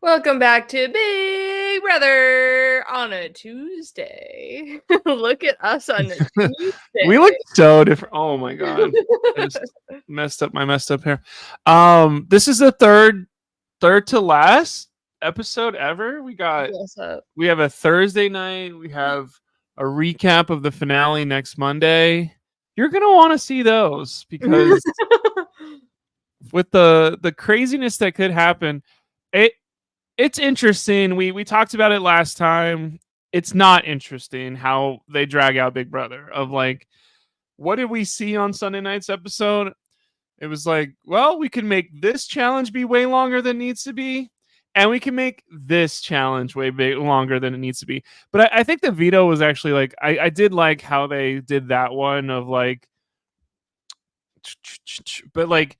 Welcome back to Big Brother on a Tuesday. Look at us on a We look Tuesday. so different. Oh my god. I just messed up my messed up hair. This is the third to last episode ever. What's up? We have a Thursday night. We have a recap of the finale next Monday. You're going to want to see those because with the craziness that could happen, it it's interesting. We talked about it last time. It's not interesting how they drag out Big Brother of like what did we see on Sunday night's episode? It was like, well, we can make this challenge be way longer than it needs to be, and we can make this challenge way longer than it needs to be. But I think the veto was actually like, I did like how they did that one of like, but like,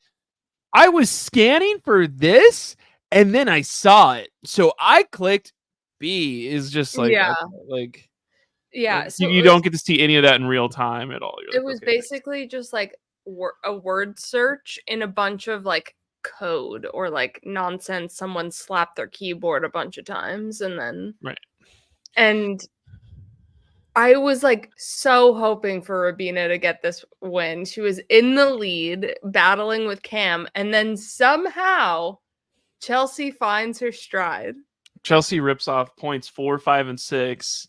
I was scanning for this, and then I saw it, so I clicked B. Is just like, Yeah, okay, like yeah. So you don't get to see any of that in real time at all. You're it like, was okay, nice. basically just like a word search in a bunch of like code or like nonsense. Someone slapped their keyboard a bunch of times Right. and I was like so hoping for Rabina to get this win. She was in the lead, battling with Cam, and then somehow Chelsea finds her stride. Chelsea rips off points 4, 5, and 6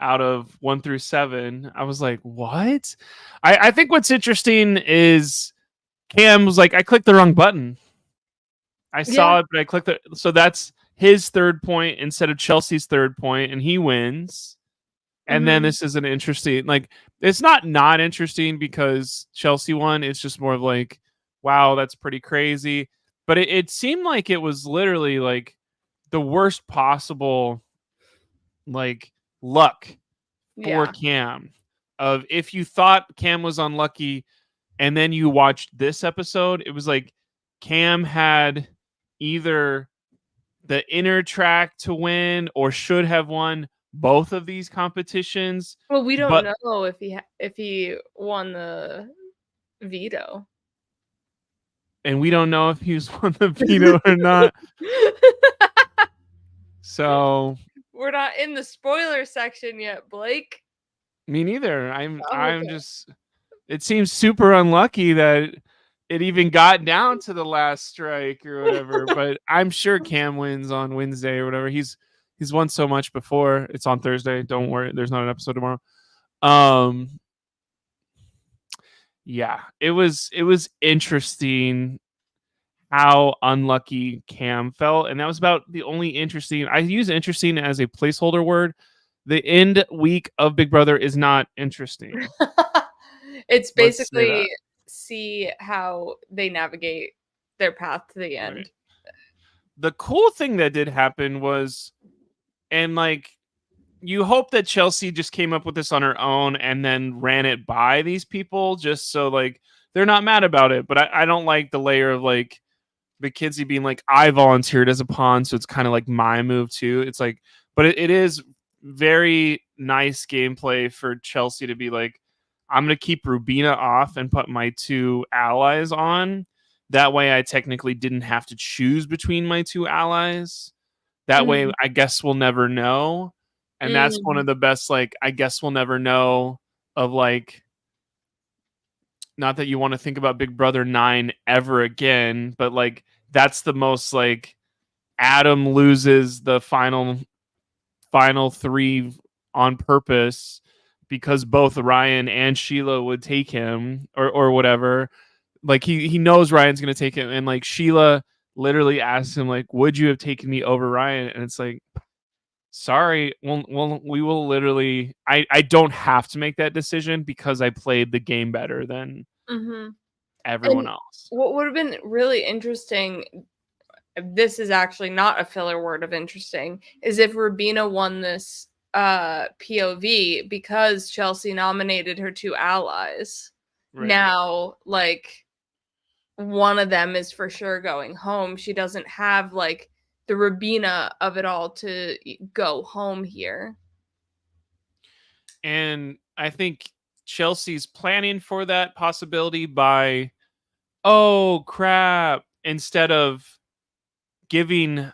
out of 1 through 7. I was like, what? I think what's interesting is Cam was like, I clicked the wrong button. I Yeah. saw it, but I clicked it. So that's his third point instead of Chelsea's third point, and he wins. And then Mhm. this is an interesting, like, it's not interesting because Chelsea won. It's just more of like, wow, that's pretty crazy. But it seemed like it was literally like the worst possible like luck for Yeah. Cam. Of if you thought Cam was unlucky and then you watched this episode, it was like Cam had either the inner track to win or should have won both of these competitions, Well, we don't but know if he won the veto. and we don't know if he was won the veto or not. So We're not in the spoiler section yet, Blake. me neither. Oh, I'm okay. just it seems super unlucky that it even got down to the last strike or whatever. But I'm sure Cam wins on Wednesday or whatever. He's won so much before. It's on Thursday. Don't worry, there's not an episode tomorrow. Um, yeah, it was interesting how unlucky Cam felt, and that was about the only interesting. I use interesting as a placeholder word. The end week of Big Brother is not interesting. It's Let's say basically that. see how they navigate their path to the Right. end. The cool thing that did happen was, and like, you hope that Chelsea just came up with this on her own and then ran it by these people just so like they're not mad about it. But I don't like the layer of like McKinsey being like, I volunteered as a pawn, so it's kind of like my move too. It's like, but it is very nice gameplay for Chelsea to be like, I'm gonna keep Rubina off and put my two allies on. That way, I technically didn't have to choose between my two allies. That way, Mhm. I guess we'll never know. And that's one Mm. of the best, like, I guess we'll never know of like, not that you want to think about Big Brother 9 ever again, but like, that's the most like Adam loses the final three on purpose because both Ryan and Sheila would take him or whatever. Like he knows Ryan's gonna take him, and like Sheila literally asks him like, "Would you have taken me over Ryan?" And it's like, sorry, we will literally. I don't have to make that decision because I played the game better than Mhm. everyone And else. what would have been really interesting, this is actually not a filler word of interesting, is if Rubina won this POV because Chelsea nominated her two allies. Right. Now, like one of them is for sure going home. She doesn't have like the Rubina of it all to go home here. And I think Chelsea's planning for that possibility by, oh crap, instead of giving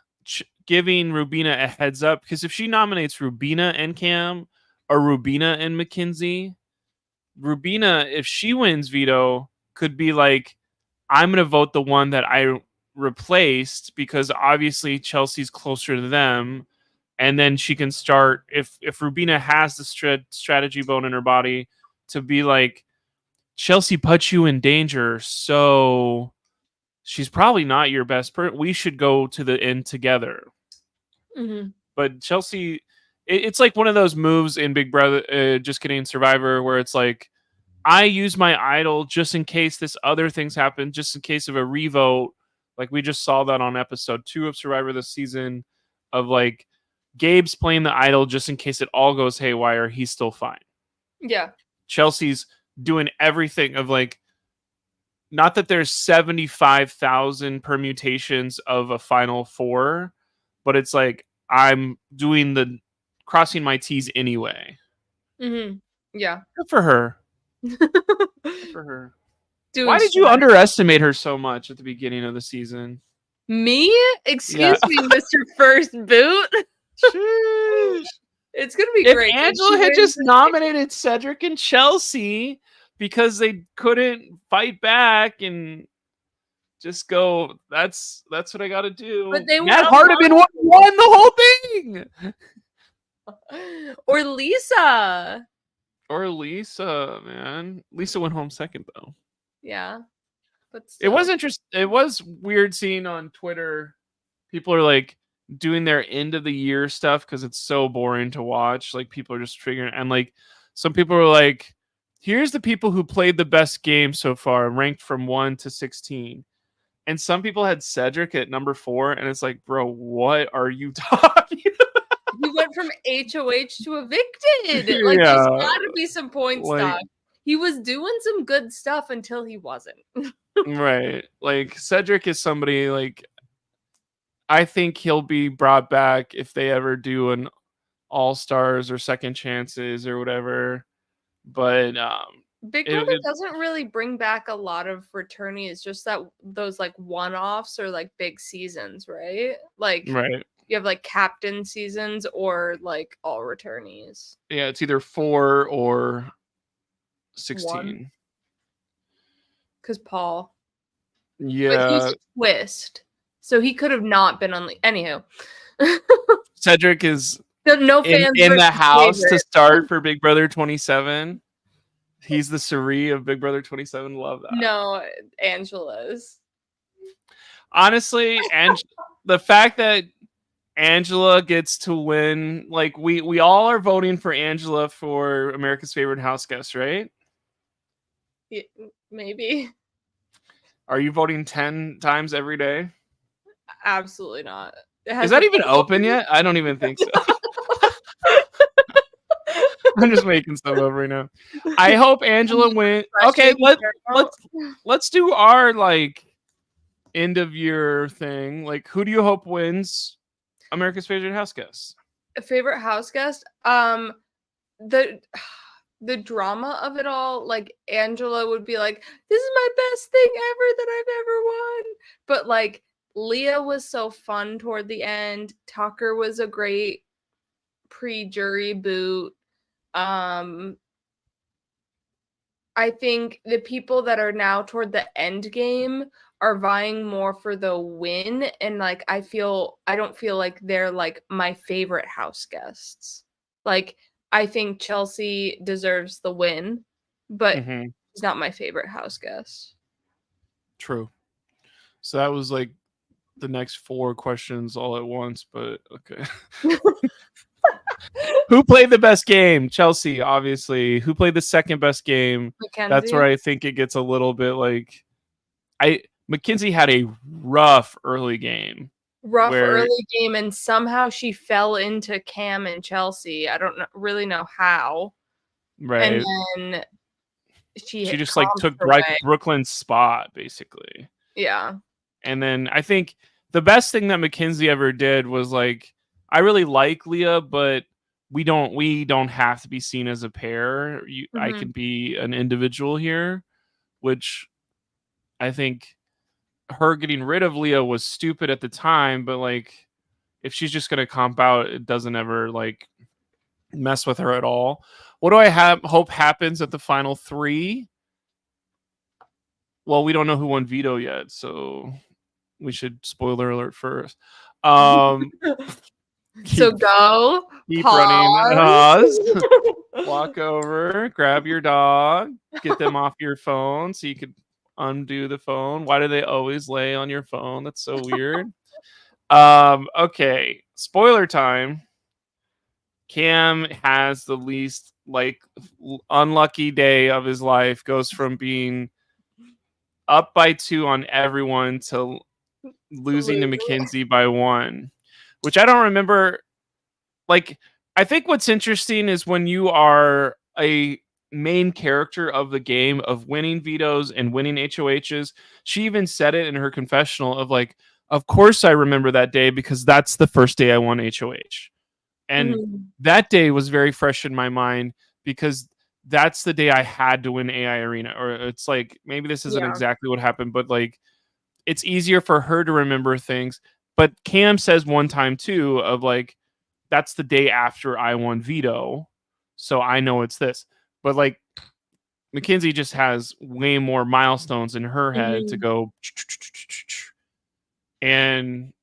giving Rubina a heads up, because if she nominates Rubina and Cam or Rubina and Mackenzie, Rubina, if she wins veto, could be like, I'm going to vote the one that I replaced because obviously Chelsea's closer to them. And then she can start, if Rubina has the strategy bone in her body, to be like, Chelsea put you in danger, so she's probably not your best person. We should go to the end together. Mm-hmm. But Chelsea, it's like one of those moves in Big Brother, Just Kidding, Survivor, where it's like, I use my idol just in case this other things happen, just in case of a revote. Like we just saw that on episode 2 of Survivor this season, of like Gabe's playing the idol just in case it all goes haywire. He's still fine. Yeah. Chelsea's doing everything of like, not that there's 75,000 permutations of a final 4, but it's like I'm doing the crossing my T's anyway. Mm-hmm. Yeah. Good for her. Good for her. Doing Why did you underestimate her so much at the beginning of the season? Me? Excuse me, Mr. First Boot. Sheesh. It's gonna be If great. Angela had just nominated Cedric and Chelsea because they couldn't fight back and just go, that's what I got to do. But they Matt Hardiman won the whole thing. Or Lisa. Or Lisa, man. Lisa went home second though. Yeah. But still. It was interesting. It was weird seeing on Twitter people are like doing their end of the year stuff because it's so boring to watch. Like people are just figuring, and like some people are like, here's the people who played the best game so far, ranked from 1 to 16. And some people had Cedric at number 4, and it's like, bro, what are you talking about? He went from HOH to evicted. Like, there's gotta be some point stock. He was doing some good stuff until he wasn't. Right. Like, Cedric is somebody, like, I think he'll be brought back if they ever do an All-Stars or Second Chances or whatever. But Big Brother doesn't really bring back a lot of returnees, just that those like one-offs or like big seasons, right? Like, right. You have like captain seasons or like all returnees. Yeah, it's either 4 or 16. Because Paul. Yeah. But he's a twist. So he could have not been on the... Anywho. Cedric is no fans in the house to start for Big Brother 27. He's the Suri of Big Brother 27. Love that. No, Angela's. Honestly, and the fact that Angela gets to win, like we all are voting for Angela for America's Favorite House Guest, right? Yeah, maybe. Are you voting 10 times every day? Absolutely not. Is that even open yet? I don't even think so. I'm just making stuff up right now. I hope Angela wins. Okay, let's do our like end of year thing. Like, who do you hope wins America's Favorite House Guest? A favorite house guest? The drama of it all, like Angela would be like, this is my best thing ever that I've ever won. But like Leah was so fun toward the end. Tucker was a great pre-jury boot. I think the people that are now toward the end game are vying more for the win, and like I don't feel like they're like my favorite house guests. Like I think Chelsea deserves the win, but she's not my favorite house guest. True. So that was like the next 4 questions all at once, but okay. Who played the best game? Chelsea, obviously. Who played the second best game? Mackenzie. That's where I think it gets a little bit like Mackenzie had a rough early game. Early game, and somehow she fell into Cam and Chelsea. I don't really know how. Right. And then she just like took Brooklyn's spot, basically. Yeah. And then I think the best thing that Mackenzie ever did was like, I really like Leah, but we don't have to be seen as a pair. I can be an individual here, which I think her getting rid of Leah was stupid at the time, but like if she's just gonna comp out, it doesn't ever like mess with her at all. What do I hope happens at the final 3? Well, we don't know who won veto yet, so we should spoiler alert first. So go keep running. pause. Walk over, grab your dog, get them off your phone so you could undo the phone. Why do they always lay on your phone? That's so weird. Okay, spoiler time. Cam has the least like unlucky day of his life, goes from being up by 2 on everyone to losing to Mackenzie by 1, which I don't remember. Like, I think what's interesting is when you are a main character of the game of winning vetoes and winning HOHs. She even said it in her confessional of like, of course I remember that day because that's the first day I won HOH. And that day was very fresh in my mind because that's the day I had to win AI Arena. Or it's like, maybe this isn't exactly what happened, but like, it's easier for her to remember things. But Cam says one time too of like, that's the day after I won veto. So I know it's this. But like, Mackenzie just has way more milestones in her head to go. And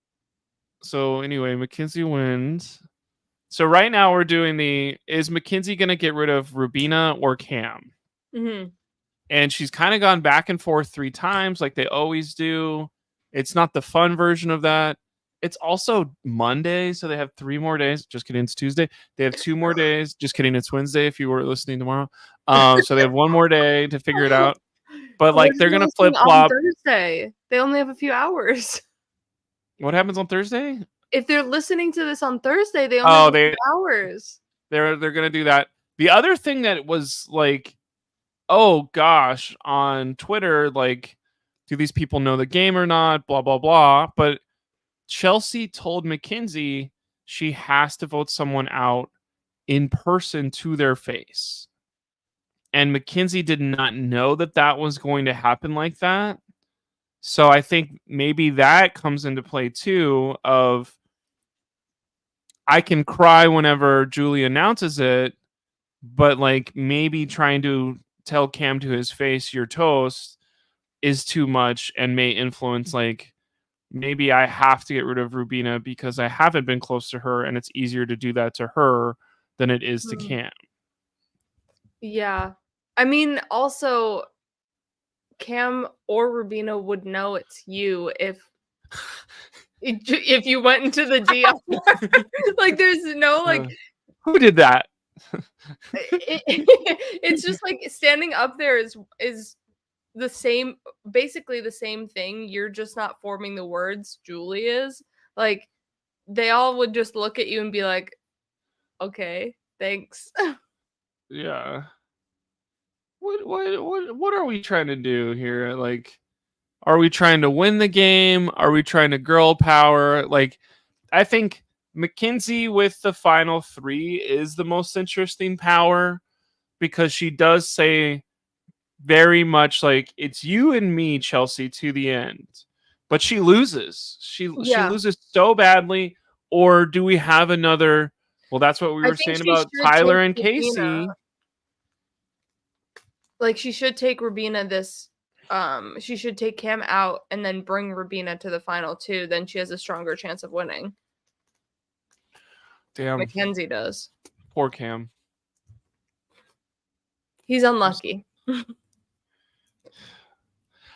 so anyway, Mackenzie wins. So right now we're doing is Mackenzie going to get rid of Rubina or Cam? And she's kind of gone back and forth 3 times like they always do. It's not the fun version of that. It's also Monday, so they have 3 more days. Just kidding, it's Tuesday. They have 2 more days. Just kidding, it's Wednesday if you were listening tomorrow. So they have 1 more day to figure it out. But like they're going to flip-flop. Thursday. They only have a few hours. What happens on Thursday? If they're listening to this on Thursday, they only have a few hours. They're going to do that. The other thing that was like, oh gosh, on Twitter, like, do these people know the game or not? Blah, blah, blah. But Chelsea told Mackenzie she has to vote someone out in person to their face. And Mackenzie did not know that that was going to happen like that. So I think maybe that comes into play too of I can cry whenever Julie announces it, but like maybe trying to tell Cam to his face you're toast is too much and may influence like maybe I have to get rid of Rubina because I haven't been close to her and it's easier to do that to her than it is to Cam. Yeah. I mean, also Cam or Rubina would know it's you if you went into the DM. Like there's no like who did that? It's just like standing up there is the same, basically the same thing. You're just not forming the words. Julie is like they all would just look at you and be like, okay, thanks. Yeah. What are we trying to do here? Like, are we trying to win the game? Are we trying to girl power? Like, I think Mackenzie with the final 3 is the most interesting power because she does say very much like it's you and me, Chelsea, to the end. But she loses. She loses so badly. Or do we have another? Well, that's what we were saying about Tyler and Casey. Like she should take Rubina this. She should take Cam out and then bring Rubina to the final 2. Then she has a stronger chance of winning. Damn. Mackenzie does. Poor Cam. He's unlucky.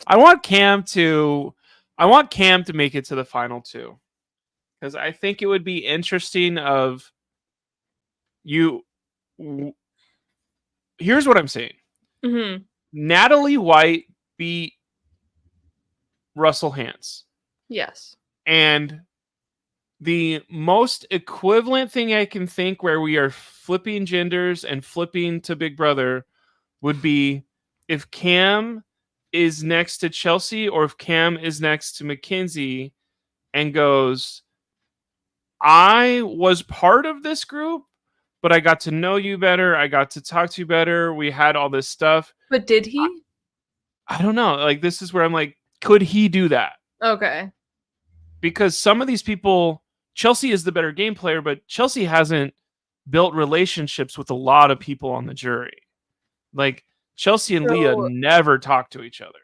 I want Cam to make it to the final 2. Because I think it would be interesting of you. Here's what I'm saying. Natalie White beat Russell Hantz. Yes. And the most equivalent thing I can think where we are flipping genders and flipping to Big Brother would be if Cam is next to Chelsea or if Cam is next to Mackenzie and goes, I was part of this group, but I got to know you better. I got to talk to you better. We had all this stuff. But did he? I don't know. Like, this is where I'm like, could he do that? Okay. Because some of these people Chelsea is the better game player, but Chelsea hasn't built relationships with a lot of people on the jury. Like Chelsea and Leah So, never talk to each other.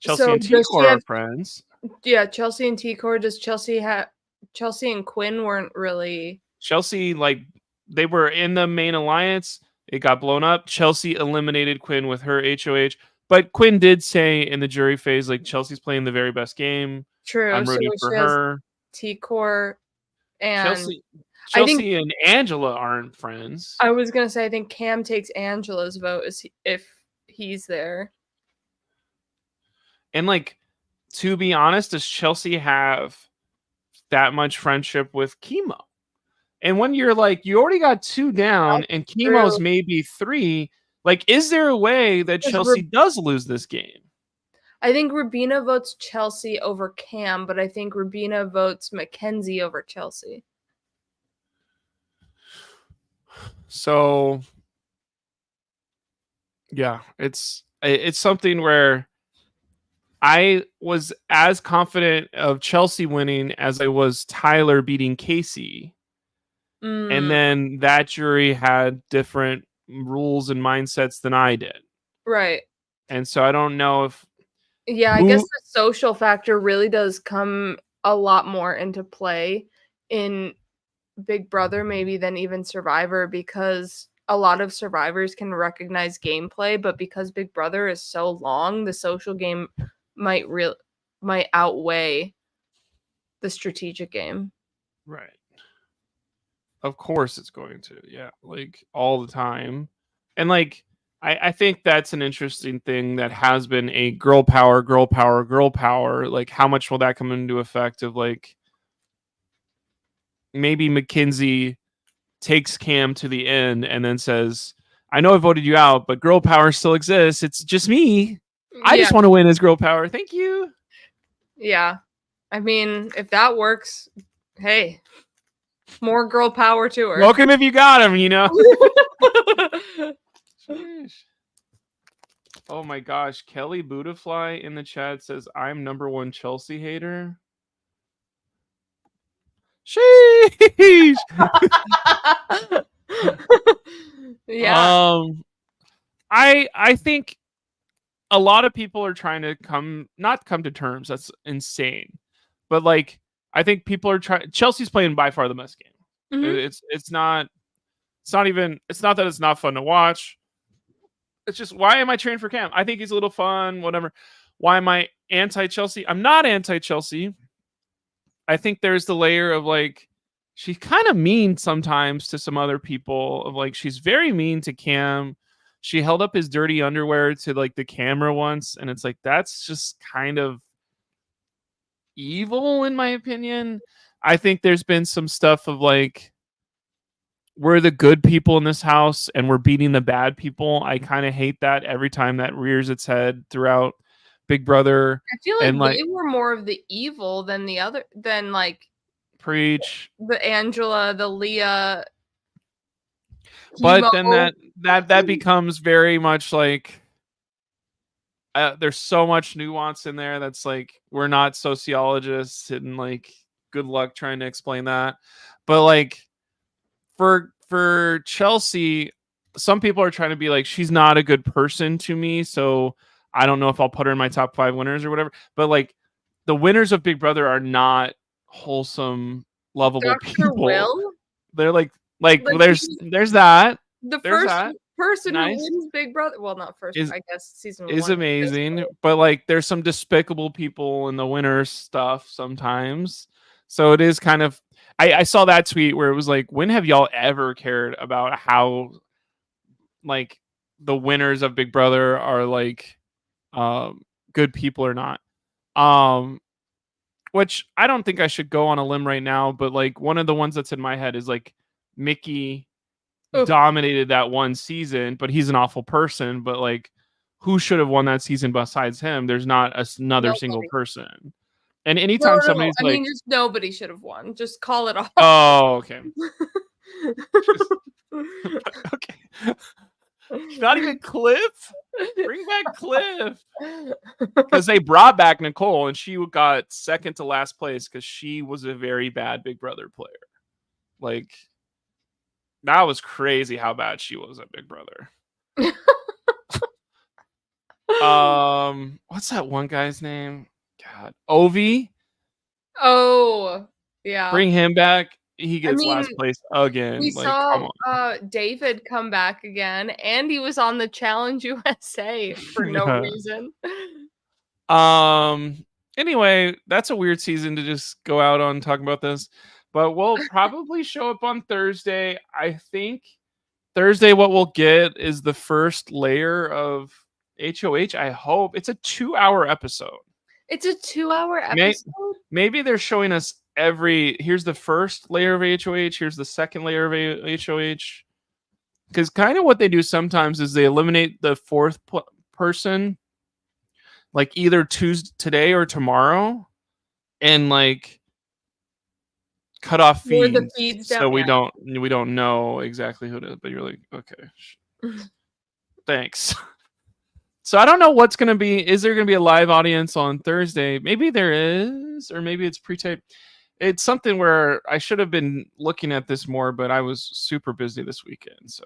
Chelsea so and does she T-Core have? are friends. Yeah, Chelsea and T-Core. Does Chelsea have? Chelsea and Quinn weren't really. Chelsea, like, they were in the main alliance. It got blown up. Chelsea eliminated Quinn with her HOH. But Quinn did say in the jury phase, like, Chelsea's playing the very best game. True. I'm So rooting for she has her. T-Core, and Chelsea I think and Angela aren't friends. I was gonna say I think Cam takes Angela's vote if he's there. And, like, to be honest, does Chelsea have that much friendship with Chemo? And when you're like, you already got 2 down and Chemo's True. maybe 3, like, is there a way that 'Cause Chelsea does lose this game? I think Rubina votes Chelsea over Cam, but I think Rubina votes Mackenzie over Chelsea. So yeah, it's something where I was as confident of Chelsea winning as I was Tyler beating Casey. And Mm, then that jury had different rules and mindsets than I did. right. And so I don't know if Yeah, I guess the social factor really does come a lot more into play in Big Brother maybe than even Survivor, because a lot of survivors can recognize gameplay, but because Big Brother is so long, the social game might outweigh the strategic game. right. Of course it's going to. Yeah, like all the time. And like I think that's an interesting thing that has been a girl power, girl power, girl power. Like how much will that come into effect of like maybe Mackenzie takes Cam to the end and then says, I know I voted you out, but girl power still exists. It's just me. I Yeah, just want to win as girl power. Thank you. yeah. I mean, if that works, hey, more girl power to her. Welcome if you got him, you know? Sheesh. Oh my gosh. Kelly Budafly in the chat says, I'm #1 Chelsea hater. Sheesh. Yeah. I think a lot of people are trying to not come to terms. That's insane. But like I think people are trying. Chelsea's playing by far the best game. Mhm. It's not that it's not fun to watch. It's just, why am I cheering for Cam? I think he's a little fun, whatever. Why am I anti-Chelsea? I'm not anti-Chelsea. I think there's the layer of like, she's kind of mean sometimes to some other people. Of like, she's very mean to Cam. She held up his dirty underwear to like the camera once, and it's like, that's just kind of evil in my opinion. I think there's been some stuff of like, we're the good people in this house and we're beating the bad people. I kind of hate that every time that rears its head throughout Big Brother. I feel And like like, they were more of the evil than like preach. the Angela, the Leah. But then Chemo. that becomes very much like, there's so much nuance in there that's like, we're not sociologists and like, good luck trying to explain that. But like, for Chelsea, some people are trying to be like, she's not a good person to me, so I don't know if I'll put her in my top 5 winners or whatever. But like, the winners of Big Brother are not wholesome, lovable Dr. people. Will? They're like Like, there's that. the There's first that. person Nice. who wins Big Brother. Well, not first, Is I guess season 1 is amazing, but like there's some despicable people in the winner stuff sometimes. So it is kind of, I saw that tweet where it was like, when have y'all ever cared about how like the winners of Big Brother are like good people or not? Which I don't think I should go on a limb right now, but like one of the ones that's in my head is like Mickey dominated that one season, but he's an awful person. But like, who should have won that season besides him? There's not another single person. And anytime somebody's I like, mean, just nobody should have won. Just call it off. oh, okay. Okay. Not even Cliff? Bring back Cliff. Because they brought back Nicole and she got second to last place because she was a very bad Big Brother player. Like, that was crazy how bad she was at Big Brother. What's that one guy's name? God, Ovi. Oh, yeah. Bring him back. He gets last place again. We like, come saw David come back again, and he was on the Challenge USA for no reason. Anyway, that's a weird season to just go out on talking about this, but we'll probably show up on Thursday. I think Thursday what we'll get is the first layer of HOH. I hope it's a 2-hour episode. It's a 2-hour episode? Maybe they're showing us here's the first layer of HOH, here's the second layer of HOH. Because kind of what they do sometimes is they eliminate the fourth person, like either today or tomorrow, and like cut off feeds, so we don't know exactly who it is. But you're like, okay, thanks. So I don't know what's going to be. Is there going to be a live audience on Thursday? Maybe there is, or maybe it's pre-taped. It's something where I should have been looking at this more, but I was super busy this weekend. So,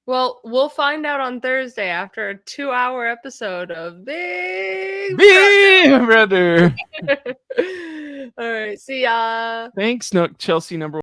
well, we'll find out on Thursday after a 2-hour episode of Big Brother. All right, see ya. Thanks, Chelsea number